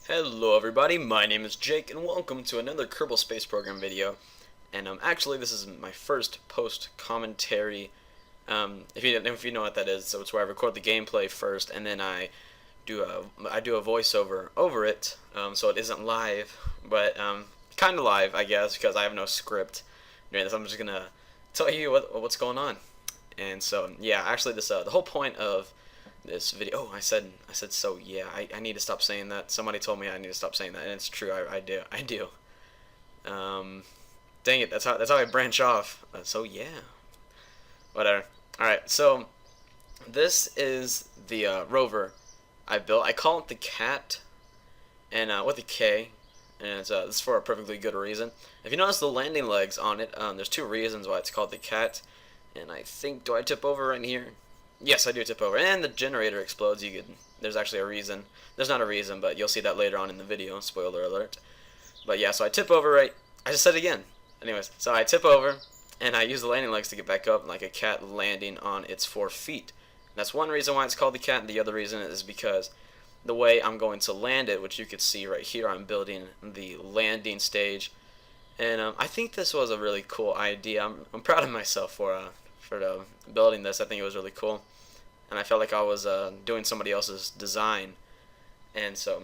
Hello everybody, my name is Jake and welcome to another Kerbal Space Program video. And actually this is my first post-commentary, if you know what that is. So it's where I record the gameplay first and then I do a voiceover over it, so it isn't live, but kind of live I guess, because I have no script during this. I'm just gonna tell you what's going on. And so yeah, actually this the whole point of this video. Oh, I said so yeah. I need to stop saying that. Somebody told me I need to stop saying that, and it's true. I do. Um, Dang it. That's how I branch off. So yeah. Whatever. All right. So this is the rover I built. I call it the cat, and with a K, and it's for a perfectly good reason. If you notice the landing legs on it, there's two reasons why it's called the cat, and I think, do I tip over right here? Yes, I do tip over, and the generator explodes. There's actually a reason. There's not a reason, but you'll see that later on in the video. Spoiler alert. But yeah, so I tip over right. I just said it again. Anyways, so I tip over, and I use the landing legs to get back up, like a cat landing on its 4 feet. And that's one reason why it's called the cat, and the other reason is because the way I'm going to land it, which you could see right here, I'm building the landing stage, and I think this was a really cool idea. I'm proud of myself for building this. I think it was really cool, and I felt like I was doing somebody else's design. And so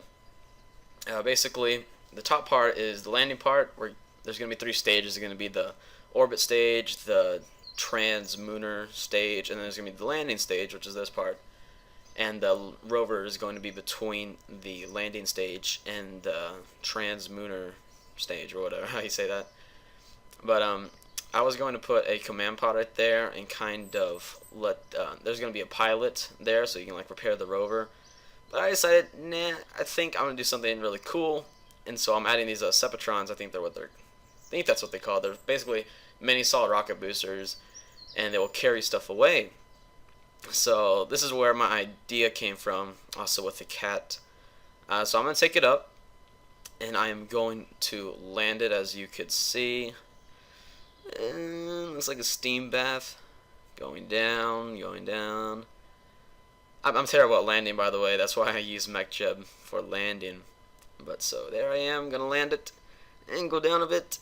basically the top part is the landing part, where there's going to be 3 stages. There's going to be the orbit stage, the trans-Munar stage, and then there's going to be the landing stage, which is this part. And the rover is going to be between the landing stage and the trans-Munar stage, or whatever, how you say that. But I was going to put a command pod right there and kind of let, there's going to be a pilot there so you can like prepare the rover. But I decided, nah, I think I'm going to do something really cool. And so I'm adding these Sepatrons. I think that's what they call. They're basically mini solid rocket boosters, and they will carry stuff away. So this is where my idea came from, also with the cat. So I'm going to take it up, and I am going to land it, as you could see. Looks like a steam bath. Going down, going down. I'm terrible at landing, by the way. That's why I use MechJeb for landing. But so there I am, gonna land it and go down a bit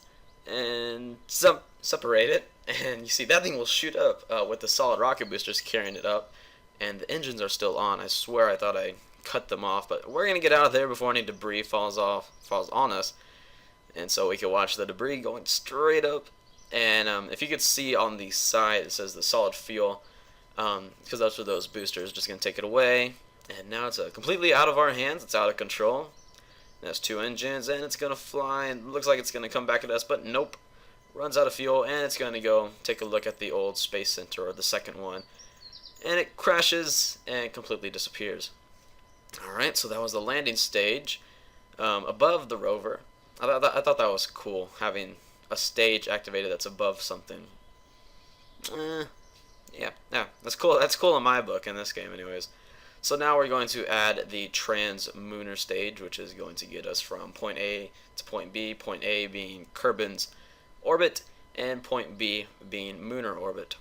and separate it. And you see that thing will shoot up with the solid rocket boosters carrying it up, and the engines are still on. I swear I thought I cut them off, but we're gonna get out of there before any debris falls on us. And so we can watch the debris going straight up. And if you could see on the side, it says the solid fuel, because that's where those boosters just going to take it away. And now it's completely out of our hands. It's out of control. It has 2 engines, and it's going to fly, and it looks like it's going to come back at us, but nope. Runs out of fuel, and it's going to go take a look at the old Space Center, or the second one. And it crashes and completely disappears. Alright, so that was the landing stage above the rover. I thought that was cool, having a stage activated that's above something. Yeah, that's cool. That's cool in my book, in this game anyways. So now we're going to add the trans-Munar stage, which is going to get us from point A to point B, point A being Kerbin's orbit, and point B being Munar orbit.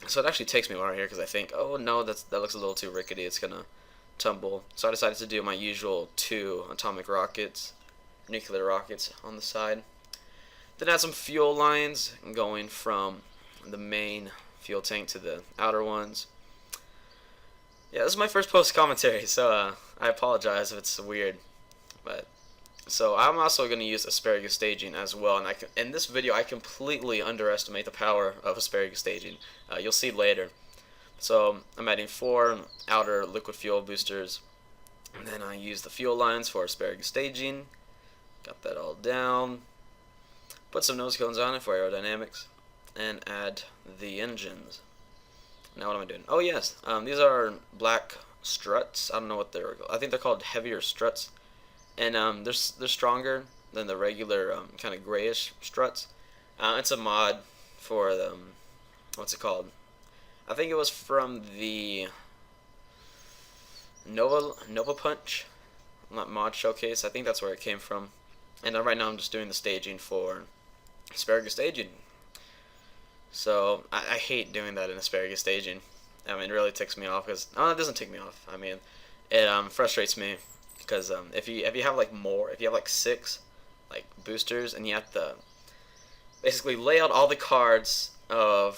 So it actually takes me right here, because I think, oh no, that looks a little too rickety, it's going to tumble. So I decided to do my usual 2 atomic rockets, nuclear rockets on the side. Then add some fuel lines going from the main fuel tank to the outer ones. Yeah, this is my first post commentary, so I apologize if it's weird. But so I'm also going to use asparagus staging as well, and in this video I completely underestimate the power of asparagus staging. You'll see later. So I'm adding 4 outer liquid fuel boosters, and then I use the fuel lines for asparagus staging. Got that all down. Put some nose cones on it for aerodynamics, and add the engines. Now what am I doing? Oh yes, these are black struts. I don't know what they're. I think they're called heavier struts, and they're stronger than the regular kind of grayish struts. It's a mod for the what's it called? I think it was from the Nova Punch, not mod showcase. I think that's where it came from. And right now I'm just doing the staging for asparagus staging. So I hate doing that in asparagus staging. I mean, it really ticks me off, because it doesn't tick me off. I mean, it frustrates me because if you have like more, if you have like 6 like boosters, and you have to basically lay out all the cards the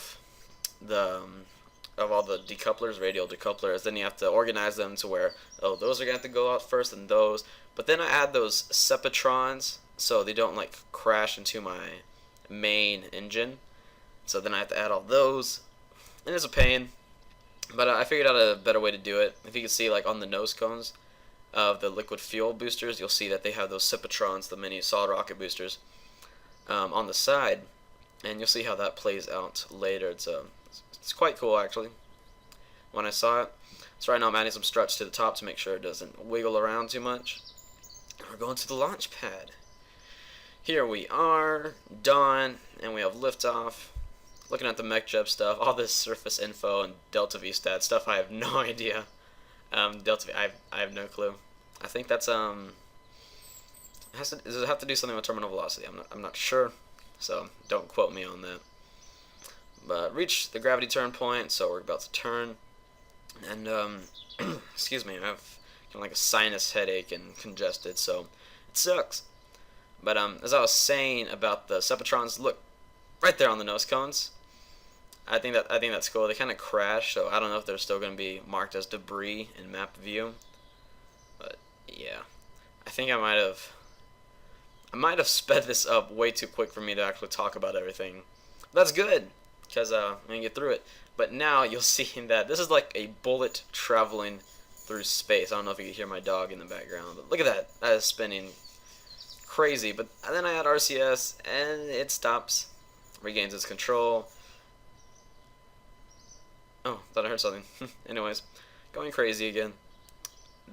of all the decouplers, radial decouplers. Then you have to organize them to where, oh, those are gonna have to go out first, and those. But then I add those Sepatrons so they don't like crash into my main engine. So then I have to add all those, and it's a pain. But I figured out a better way to do it. If you can see, like on the nose cones of the liquid fuel boosters, you'll see that they have those Sepatrons, the mini solid rocket boosters, on the side, and you'll see how that plays out later. It's quite cool actually when I saw it. So right now I'm adding some struts to the top to make sure it doesn't wiggle around too much. We're going to the launch pad. Here we are, done, and we have liftoff. Looking at the MechJeb stuff, all this surface info and Delta V stat stuff, I have no idea. Delta V, I have no clue. I think that's does it have to do something with terminal velocity? I'm not sure, so don't quote me on that. But reach the gravity turn point, so we're about to turn, and excuse me, I have kind of like a sinus headache and congested, so it sucks. But as I was saying about the Sepatrons, look right there on the nose cones. I think that's cool. They kind of crash, so I don't know if they're still going to be marked as debris in map view. But yeah, I think I might have sped this up way too quick for me to actually talk about everything. That's good, because I'm going to get through it. But now you'll see that this is like a bullet traveling through space. I don't know if you can hear my dog in the background, but look at that. That is spinning crazy. But then I add RCS, and it stops, regains its control. Oh, thought I heard something. Anyways, going crazy again.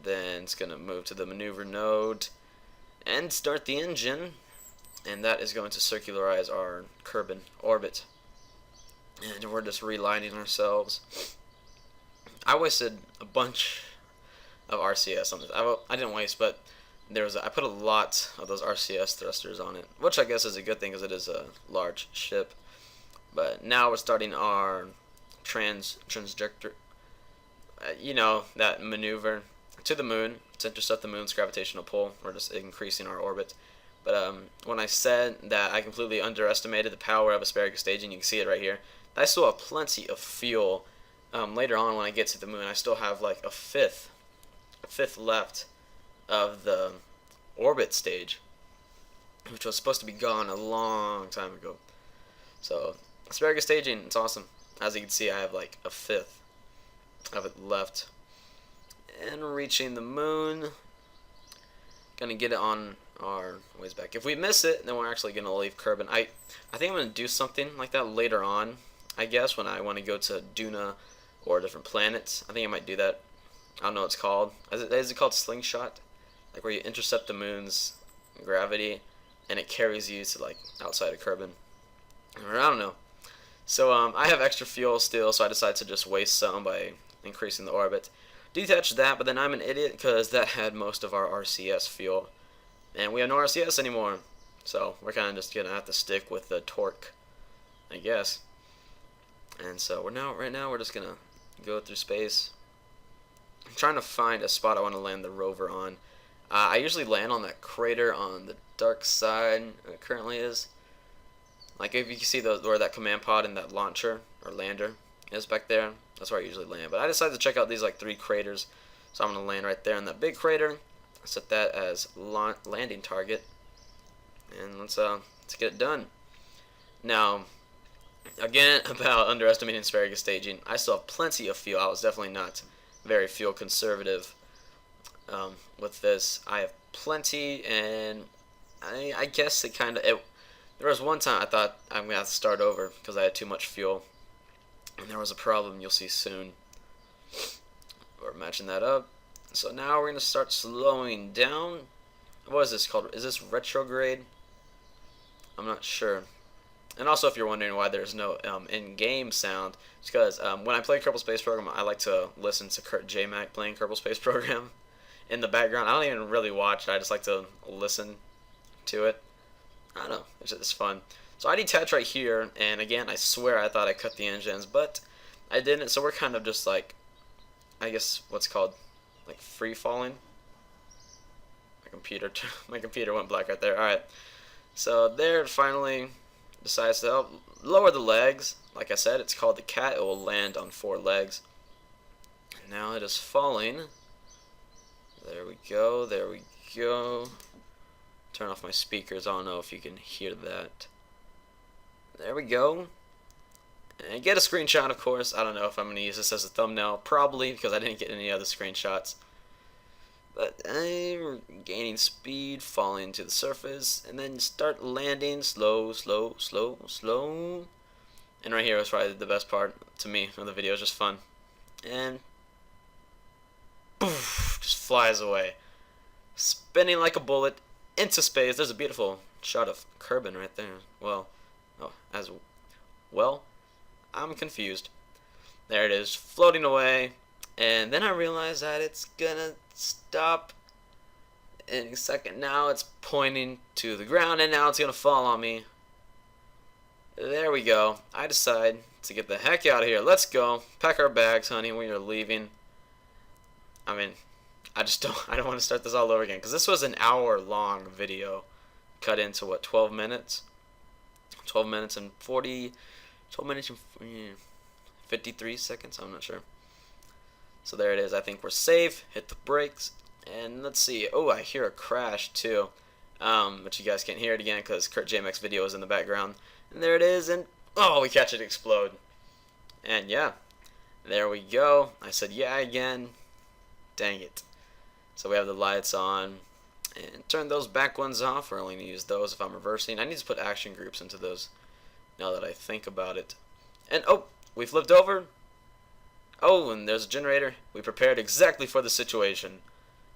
Then it's going to move to the maneuver node and start the engine. And that is going to circularize our Kerbal orbit. And we're just relining ourselves. I wasted a bunch of RCS on this. I didn't waste, but I put a lot of those RCS thrusters on it, which I guess is a good thing because it is a large ship. But now we're starting our transjector, you know, that maneuver to the moon to intercept the moon's gravitational pull. We're just increasing our orbit. But when I said that I completely underestimated the power of asparagus staging, you can see it right here. I still have plenty of fuel. Later on when I get to the moon, I still have like a fifth left of the orbit stage, which was supposed to be gone a long time ago. So asparagus staging, it's awesome. As you can see, I have like a fifth of it left. And reaching the moon. Gonna get it on our ways back. If we miss it, then we're actually gonna leave Kerbal. I think I'm gonna do something like that later on, I guess, when I want to go to Duna or different planets. I think I might do that. I don't know what it's called. Is it called slingshot? Like where you intercept the moon's gravity and it carries you to like outside of Kerbal. Or I don't know. So I have extra fuel still, so I decided to just waste some by increasing the orbit. Detach that, but then I'm an idiot because that had most of our RCS fuel. And we have no RCS anymore. So we're kind of just going to have to stick with the torque, I guess. And so right now we're just going to go through space. I'm trying to find a spot I want to land the rover on. I usually land on that crater on the dark side it currently is. Like if you can see where that command pod and that launcher or lander is back there, that's where I usually land. But I decided to check out these like 3 craters, so I'm gonna land right there in that big crater. Set that as landing target, and let's get it done. Now, again about underestimating asparagus staging, I still have plenty of fuel. I was definitely not very fuel conservative with this. I have plenty, and I guess it kind of. There was one time I thought I'm gonna have to start over because I had too much fuel, and there was a problem you'll see soon. We're matching that up. So now we're gonna start slowing down. What is this called? Is this retrograde? I'm not sure. And also, if you're wondering why there's no in-game sound, it's because when I play Kerbal Space Program, I like to listen to Kurt J Mac playing Kerbal Space Program in the background. I don't even really watch it. I just like to listen to it. I don't know. It's just fun. So I detach right here, and again, I swear I thought I cut the engines, but I didn't. So we're kind of just like, I guess what's called like free falling. My computer went black right there. All right. So there, it finally decides to lower the legs. Like I said, it's called the cat. It will land on 4 legs. And now it is falling. There we go. There we go. Turn off my speakers. I don't know if you can hear that. There we go. And get a screenshot, of course. I don't know if I'm going to use this as a thumbnail. Probably, because I didn't get any other screenshots. But we're gaining speed, falling to the surface, and then start landing slow, slow, slow, slow. And right here was probably the best part to me of the video. It's just fun. And poof, just flies away. Spinning like a bullet into space. There's a beautiful shot of Kerbal right there. Well, I'm confused. There it is, floating away. And then I realized that it's gonna stop in a second. Now it's pointing to the ground, and now it's gonna fall on me. There we go. I decide to get the heck out of here. Let's go. Pack our bags, honey. We are leaving. I mean, I don't want to start this all over again, because this was an hour-long video cut into, what, 12 minutes? 12 minutes and 53 seconds, I'm not sure. So there it is. I think we're safe. Hit the brakes, and let's see. Oh, I hear a crash too, but you guys can't hear it again because Kurt JMX video is in the background. And there it is, and oh, we catch it explode. And yeah, there we go. I said yeah again. Dang it. So we have the lights on, and turn those back ones off. We're only going to use those if I'm reversing. I need to put action groups into those now that I think about it. And oh, we flipped over. Oh, and there's a generator. We prepared exactly for the situation.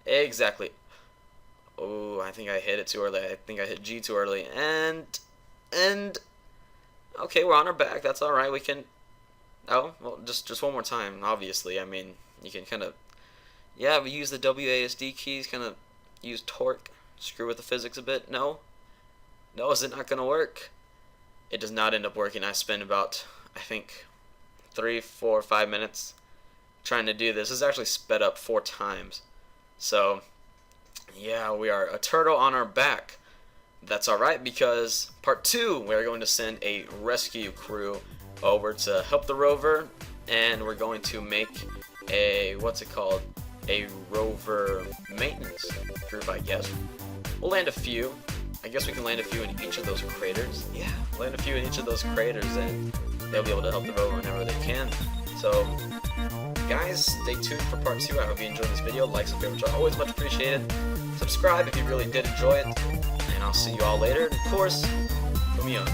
Exactly. Oh, I think I hit it too early. I think I hit G too early. And okay, we're on our back. That's all right. We can. Oh, well, just one more time. Obviously, I mean, you can kind of. Yeah, we use the WASD keys. Kind of use torque. Screw with the physics a bit. No. No, is it not gonna work? It does not end up working. I spend about, I think, 3, 4, 5 minutes trying to do this. This is actually sped up 4 times. So yeah, we are a turtle on our back. That's alright, because part 2, we're going to send a rescue crew over to help the rover, and we're going to make a, what's it called, a rover maintenance group, I guess. We'll land a few. I guess we can land a few in each of those craters. Yeah, land a few in each of those craters, and they'll be able to help the rover whenever they can. So, guys, stay tuned for part 2. I hope you enjoyed this video. Likes and favorites are always much appreciated. Subscribe if you really did enjoy it. And I'll see you all later. And of course, from Munar.